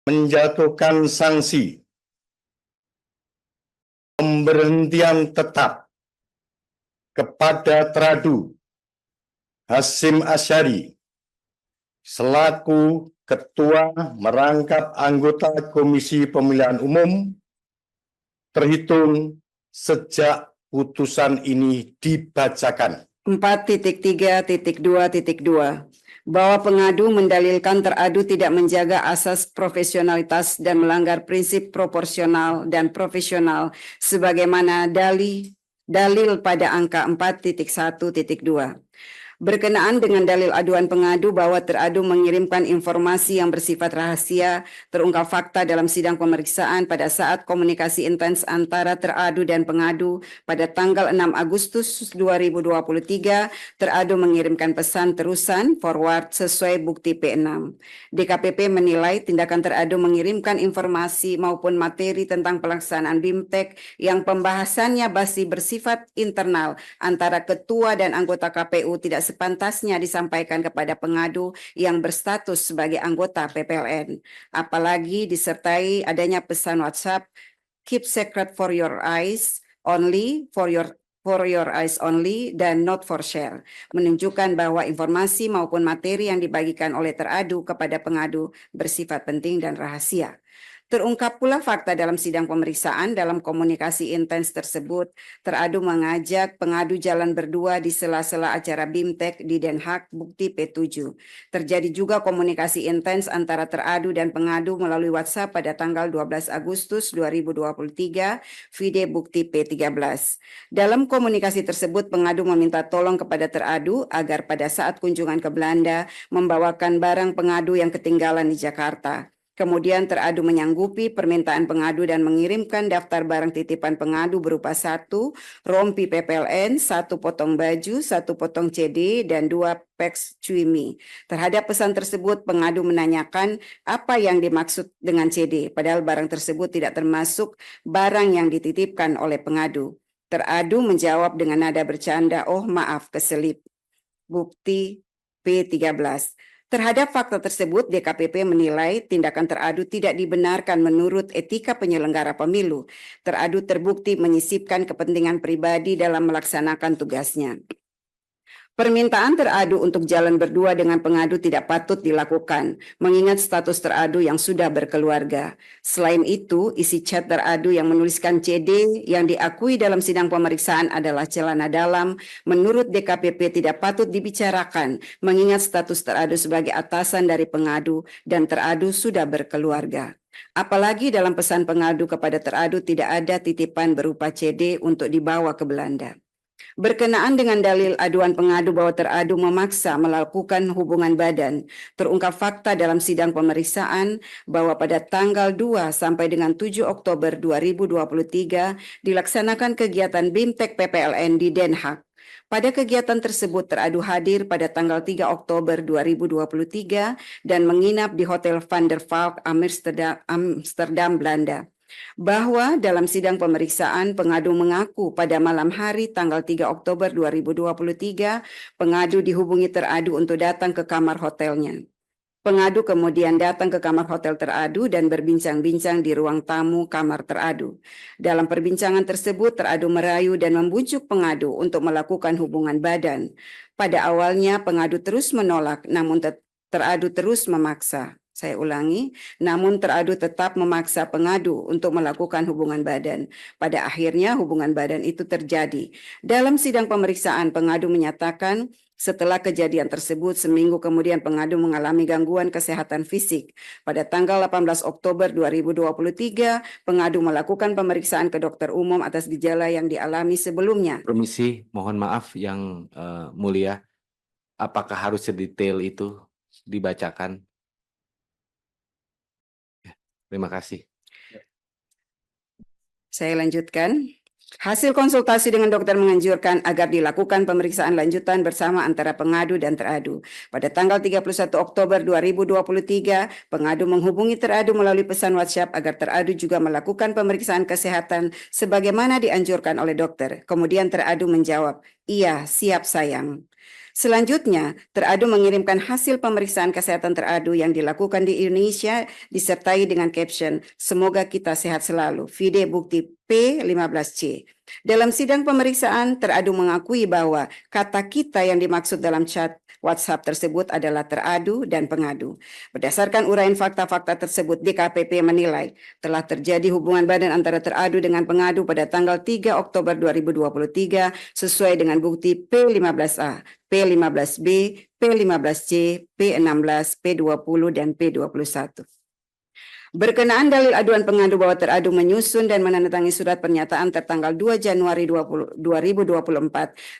menjatuhkan sanksi pemberhentian tetap kepada Teradu Hasyim Asyari selaku Ketua Merangkap Anggota Komisi Pemilihan Umum terhitung sejak putusan ini dibacakan. 4.3.2.2 bahwa pengadu mendalilkan teradu tidak menjaga asas profesionalitas dan melanggar prinsip proporsional dan profesional sebagaimana dalil pada angka 4.1.2. Berkenaan dengan dalil aduan pengadu bahwa teradu mengirimkan informasi yang bersifat rahasia, terungkap fakta dalam sidang pemeriksaan pada saat komunikasi intens antara teradu dan pengadu pada tanggal 6 Agustus 2023, teradu mengirimkan pesan terusan forward sesuai bukti P6. DKPP menilai tindakan teradu mengirimkan informasi maupun materi tentang pelaksanaan BIMTEK yang pembahasannya masih bersifat internal antara ketua dan anggota KPU tidak sepantasnya disampaikan kepada pengadu yang berstatus sebagai anggota PPLN. Apalagi disertai adanya pesan WhatsApp, keep secret for your eyes only, for your eyes only, dan not for share, menunjukkan bahwa informasi maupun materi yang dibagikan oleh teradu kepada pengadu bersifat penting dan rahasia. Terungkap pula fakta dalam sidang pemeriksaan dalam komunikasi intens tersebut, teradu mengajak pengadu jalan berdua di sela-sela acara BIMTEK di Den Haag, bukti P7. Terjadi juga komunikasi intens antara teradu dan pengadu melalui WhatsApp pada tanggal 12 Agustus 2023, vide bukti P13. Dalam komunikasi tersebut, pengadu meminta tolong kepada teradu agar pada saat kunjungan ke Belanda membawakan barang pengadu yang ketinggalan di Jakarta. Kemudian teradu menyanggupi permintaan pengadu dan mengirimkan daftar barang titipan pengadu berupa 1 rompi PPLN, 1 potong baju, 1 potong CD, dan 2 peks cuimi. Terhadap pesan tersebut, pengadu menanyakan apa yang dimaksud dengan CD, padahal barang tersebut tidak termasuk barang yang dititipkan oleh pengadu. Teradu menjawab dengan nada bercanda, "Oh maaf, keselip." Bukti P13. Terhadap fakta tersebut, DKPP menilai tindakan teradu tidak dibenarkan menurut etika penyelenggara pemilu. Teradu terbukti menyisipkan kepentingan pribadi dalam melaksanakan tugasnya. Permintaan teradu untuk jalan berdua dengan pengadu tidak patut dilakukan, mengingat status teradu yang sudah berkeluarga. Selain itu, isi chat teradu yang menuliskan CD yang diakui dalam sidang pemeriksaan adalah celana dalam, menurut DKPP tidak patut dibicarakan, mengingat status teradu sebagai atasan dari pengadu dan teradu sudah berkeluarga. Apalagi dalam pesan pengadu kepada teradu tidak ada titipan berupa CD untuk dibawa ke Belanda. Berkenaan dengan dalil aduan pengadu bahwa teradu memaksa melakukan hubungan badan, terungkap fakta dalam sidang pemeriksaan bahwa pada tanggal 2 sampai dengan 7 Oktober 2023 dilaksanakan kegiatan BIMTEK PPLN di Den Haag. Pada kegiatan tersebut teradu hadir pada tanggal 3 Oktober 2023 dan menginap di Hotel Van der Valk, Amsterdam, Belanda. Bahwa dalam sidang pemeriksaan pengadu mengaku pada malam hari tanggal 3 Oktober 2023 pengadu dihubungi teradu untuk datang ke kamar hotelnya. Pengadu kemudian datang ke kamar hotel teradu dan berbincang-bincang di ruang tamu kamar teradu. Dalam perbincangan tersebut teradu merayu dan membujuk pengadu untuk melakukan hubungan badan. Pada awalnya pengadu terus menolak, namun teradu terus memaksa. Saya ulangi, namun teradu tetap memaksa pengadu untuk melakukan hubungan badan. Pada akhirnya hubungan badan itu terjadi. Dalam sidang pemeriksaan, pengadu menyatakan setelah kejadian tersebut, seminggu kemudian pengadu mengalami gangguan kesehatan fisik. Pada tanggal 18 Oktober 2023, pengadu melakukan pemeriksaan ke dokter umum atas gejala yang dialami sebelumnya. Permisi, mohon maaf yang mulia, apakah harus sedetail itu dibacakan? Terima kasih. Saya lanjutkan. Hasil konsultasi dengan dokter menganjurkan agar dilakukan pemeriksaan lanjutan bersama antara pengadu dan teradu. Pada tanggal 31 Oktober 2023, pengadu menghubungi teradu melalui pesan WhatsApp agar teradu juga melakukan pemeriksaan kesehatan sebagaimana dianjurkan oleh dokter. Kemudian teradu menjawab, "Iya, siap sayang." Selanjutnya, teradu mengirimkan hasil pemeriksaan kesehatan teradu yang dilakukan di Indonesia disertai dengan caption, "Semoga kita sehat selalu." Vide bukti P15C. Dalam sidang pemeriksaan, teradu mengakui bahwa kata kita yang dimaksud dalam chat WhatsApp tersebut adalah teradu dan pengadu. Berdasarkan uraian fakta-fakta tersebut, DKPP menilai telah terjadi hubungan badan antara teradu dengan pengadu pada tanggal 3 Oktober 2023 sesuai dengan bukti P15A, P15B, P15C, P16, P20, dan P21. Berkenaan dalil aduan pengadu bahwa teradu menyusun dan menandatangani surat pernyataan tertanggal 2 Januari 2024,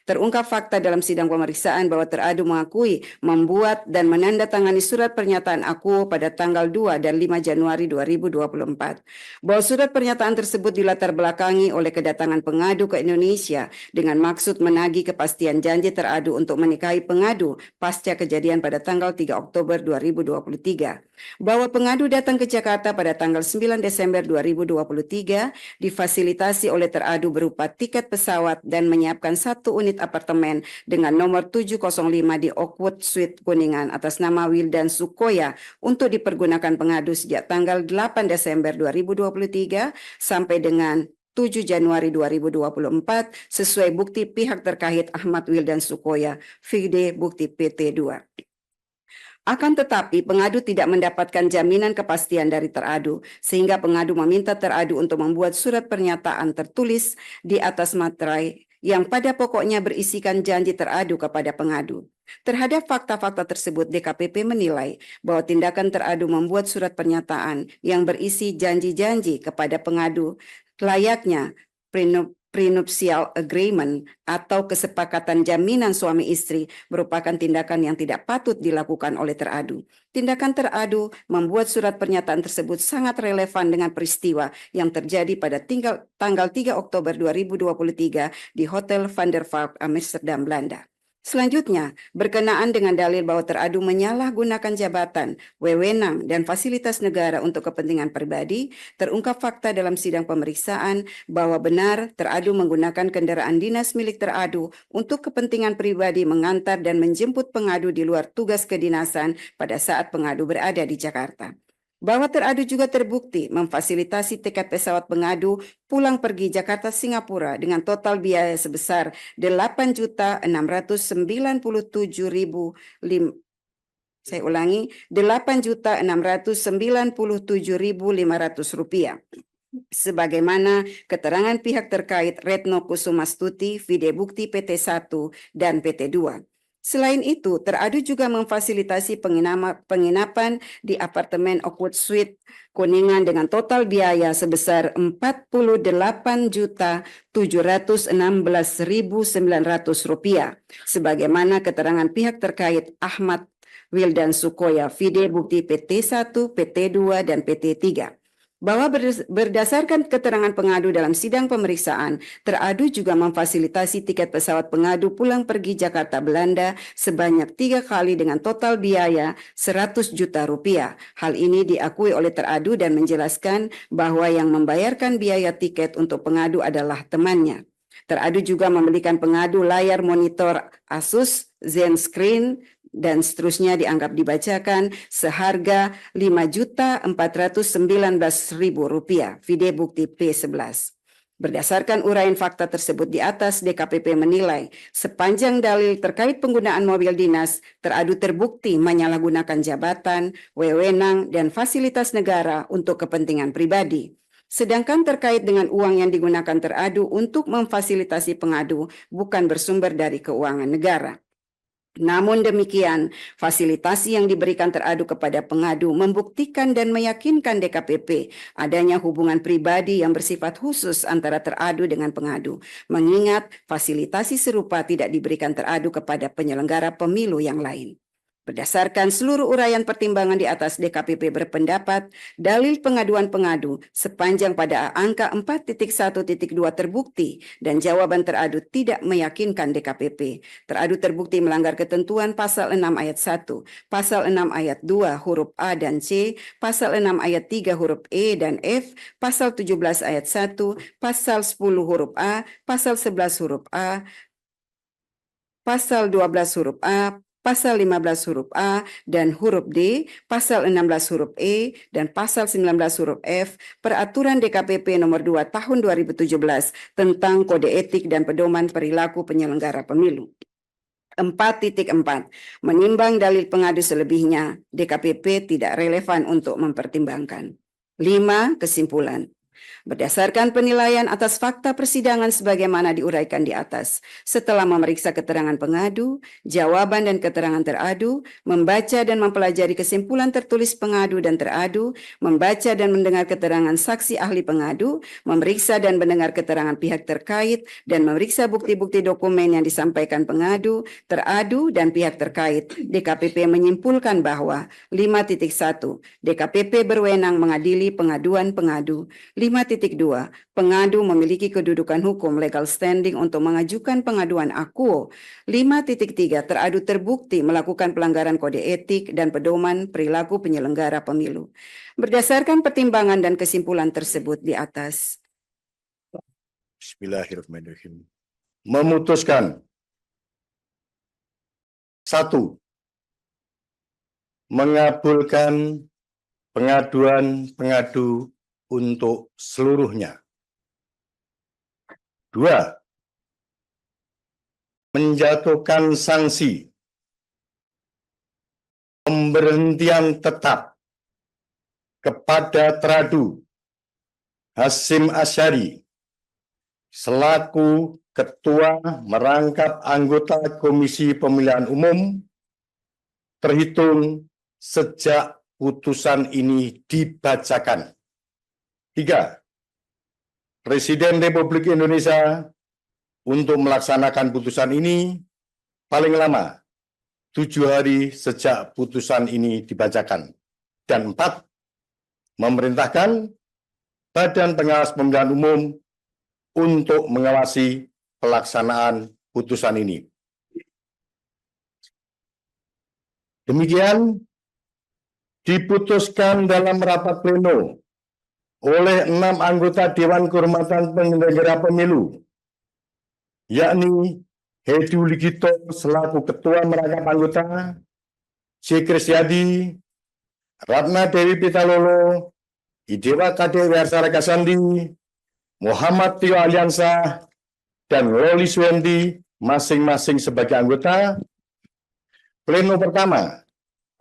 terungkap fakta dalam sidang pemeriksaan bahwa teradu mengakui membuat dan menandatangani surat pernyataan aku pada tanggal 2 dan 5 Januari 2024. Bahwa surat pernyataan tersebut dilatar belakangi oleh kedatangan pengadu ke Indonesia dengan maksud menagih kepastian janji teradu untuk menikahi pengadu pasca kejadian pada tanggal 3 Oktober 2023. Bahwa pengadu datang ke Jakarta pada tanggal 9 Desember 2023 difasilitasi oleh teradu berupa tiket pesawat dan menyiapkan 1 unit apartemen dengan nomor 705 di Oakwood Suite Kuningan atas nama Wildan Sukoya untuk dipergunakan pengadu sejak tanggal 8 Desember 2023 sampai dengan 7 Januari 2024 sesuai bukti pihak terkait Ahmad Wildan Sukoya, vide bukti PT2. Akan tetapi, pengadu tidak mendapatkan jaminan kepastian dari teradu, sehingga pengadu meminta teradu untuk membuat surat pernyataan tertulis di atas materai yang pada pokoknya berisikan janji teradu kepada pengadu. Terhadap fakta-fakta tersebut, DKPP menilai bahwa tindakan teradu membuat surat pernyataan yang berisi janji-janji kepada pengadu layaknya prenuptial agreement atau kesepakatan jaminan suami istri merupakan tindakan yang tidak patut dilakukan oleh teradu. Tindakan teradu membuat surat pernyataan tersebut sangat relevan dengan peristiwa yang terjadi pada tanggal 3 Oktober 2023 di Hotel Van der Valk, Amsterdam, Belanda. Selanjutnya, berkenaan dengan dalil bahwa teradu menyalahgunakan jabatan, wewenang, dan fasilitas negara untuk kepentingan pribadi, terungkap fakta dalam sidang pemeriksaan bahwa benar teradu menggunakan kendaraan dinas milik teradu untuk kepentingan pribadi mengantar dan menjemput pengadu di luar tugas kedinasan pada saat pengadu berada di Jakarta. Bahwa teradu juga terbukti memfasilitasi tiket pesawat pengadu pulang pergi Jakarta Singapura dengan total biaya sebesar 8.697.500 rupiah. Sebagaimana keterangan pihak terkait Retno Kusumastuti, vide bukti PT1 dan PT2. Selain itu, teradu juga memfasilitasi penginapan di apartemen Oakwood Suite Kuningan dengan total biaya sebesar Rp48.716.900, sebagaimana keterangan pihak terkait Ahmad Wildan Sukoya, vide bukti PT1, PT2, dan PT3. Bahwa berdasarkan keterangan pengadu dalam sidang pemeriksaan, teradu juga memfasilitasi tiket pesawat pengadu pulang pergi Jakarta Belanda sebanyak 3 kali dengan total biaya 100 juta rupiah. Hal ini diakui oleh teradu dan menjelaskan bahwa yang membayarkan biaya tiket untuk pengadu adalah temannya. Teradu juga membelikan pengadu layar monitor Asus ZenScreen dan seterusnya dianggap dibacakan seharga Rp5.419.000, vide bukti P11. Berdasarkan uraian fakta tersebut di atas, DKPP menilai sepanjang dalil terkait penggunaan mobil dinas, teradu terbukti menyalahgunakan jabatan, wewenang, dan fasilitas negara untuk kepentingan pribadi. Sedangkan terkait dengan uang yang digunakan teradu untuk memfasilitasi pengadu bukan bersumber dari keuangan negara. Namun demikian, fasilitasi yang diberikan teradu kepada pengadu membuktikan dan meyakinkan DKPP adanya hubungan pribadi yang bersifat khusus antara teradu dengan pengadu, mengingat fasilitasi serupa tidak diberikan teradu kepada penyelenggara pemilu yang lain. Berdasarkan seluruh uraian pertimbangan di atas, DKPP berpendapat dalil pengaduan pengadu sepanjang pada angka 4.1.2 terbukti dan jawaban teradu tidak meyakinkan DKPP. Teradu terbukti melanggar ketentuan pasal 6 ayat 1, pasal 6 ayat 2 huruf A dan C, pasal 6 ayat 3 huruf E dan F, pasal 17 ayat 1, pasal 10 huruf A, pasal 11 huruf A, pasal 12 huruf A, pasal 15 huruf A dan huruf D, pasal 16 huruf E, dan pasal 19 huruf F, Peraturan DKPP nomor 2 tahun 2017 tentang Kode Etik dan Pedoman Perilaku Penyelenggara Pemilu. 4.4. Menimbang dalil pengadu selebihnya, DKPP tidak relevan untuk mempertimbangkan. 5. Kesimpulan. Berdasarkan penilaian atas fakta persidangan sebagaimana diuraikan di atas, setelah memeriksa keterangan pengadu, jawaban dan keterangan teradu, membaca dan mempelajari kesimpulan tertulis pengadu dan teradu, membaca dan mendengar keterangan saksi ahli pengadu, memeriksa dan mendengar keterangan pihak terkait, dan memeriksa bukti-bukti dokumen yang disampaikan pengadu, teradu, dan pihak terkait, DKPP menyimpulkan bahwa 5.1. DKPP berwenang mengadili pengaduan pengadu. 5.2. Pengadu memiliki kedudukan hukum legal standing untuk mengajukan pengaduan akuo. 5.3. Teradu terbukti melakukan pelanggaran kode etik dan pedoman perilaku penyelenggara pemilu. Berdasarkan pertimbangan dan kesimpulan tersebut di atas. Bismillahirrahmanirrahim. Memutuskan. 1. Mengabulkan pengaduan pengadu untuk seluruhnya. 2. Menjatuhkan sanksi pemberhentian tetap kepada teradu Hasyim Asyari selaku Ketua Merangkap Anggota Komisi Pemilihan Umum terhitung sejak putusan ini dibacakan. 3. Presiden Republik Indonesia untuk melaksanakan putusan ini paling lama 7 hari sejak putusan ini dibacakan. Dan 4. Memerintahkan Badan Pengawas Pemilihan Umum untuk mengawasi pelaksanaan putusan ini. Demikian diputuskan dalam rapat pleno oleh 6 anggota Dewan Kehormatan Penyelenggara Pemilu, yakni Hedi Uligito selaku Ketua Merangkap Anggota, C. Kristiadi, Ratna Dewi Pitalolo, Idewa Kade Wiarsara Kasandi, Muhammad Tio Aliansa, dan Loli Suendi masing-masing sebagai anggota. Pleno pertama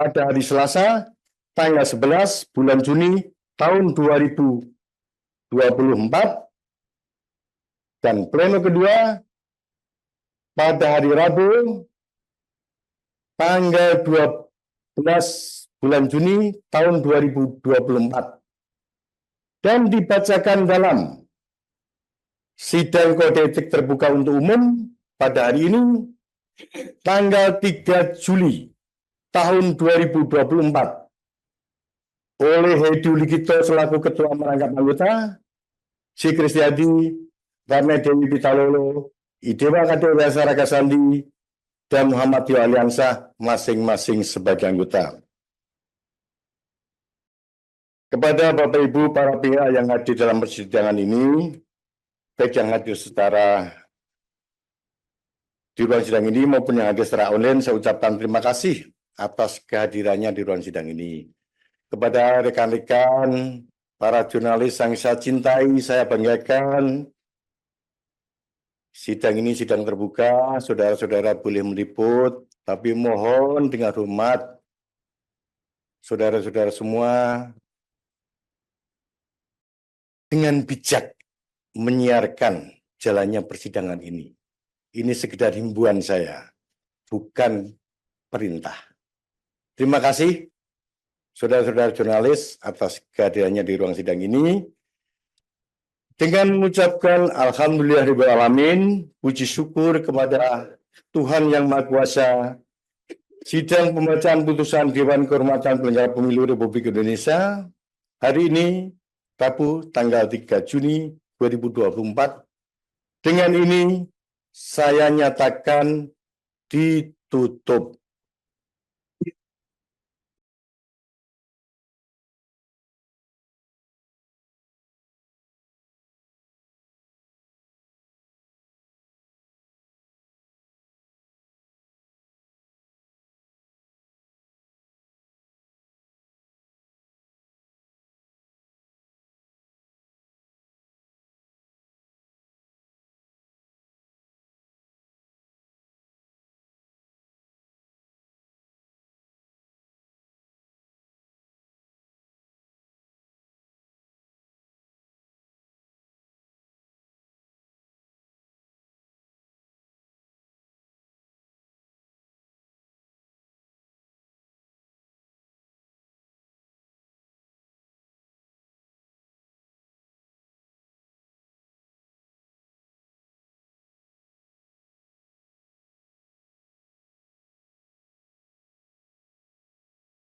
pada hari Selasa, tanggal 11 bulan Juni tahun 2024, dan pleno kedua pada hari Rabu tanggal 12 bulan Juni tahun 2024 dan dibacakan dalam sidang kode etik terbuka untuk umum pada hari ini tanggal 3 Juli tahun 2024 oleh Hedi Uligito selaku Ketua Merangkap Anggota, C. Kristiadi, Ratna Dewi Pitalolo, Idewa Kade Wiarsara Kasandi, dan Muhammad Tio Aliansa masing-masing sebagai anggota. Kepada Bapak Ibu para pihak yang hadir dalam persidangan ini, baik yang hadir secara di ruang sidang ini maupun yang hadir secara online, saya ucapkan terima kasih atas kehadirannya di ruang sidang ini. Kepada rekan-rekan, para jurnalis yang saya cintai, saya banggakan, sidang ini sidang terbuka, saudara-saudara boleh meliput, tapi mohon dengan hormat, saudara-saudara semua, dengan bijak menyiarkan jalannya persidangan ini. Ini sekedar himbauan saya, bukan perintah. Terima kasih saudara-saudara jurnalis atas kehadirannya di ruang sidang ini. Dengan mengucapkan alhamdulillahirabbil alamin, puji syukur kepada Tuhan Yang Maha Kuasa, sidang pembacaan putusan Dewan Kehormatan Penyelenggara Pemilu Republik Indonesia hari ini Rabu tanggal 3 Juni 2024. Dengan ini saya nyatakan ditutup.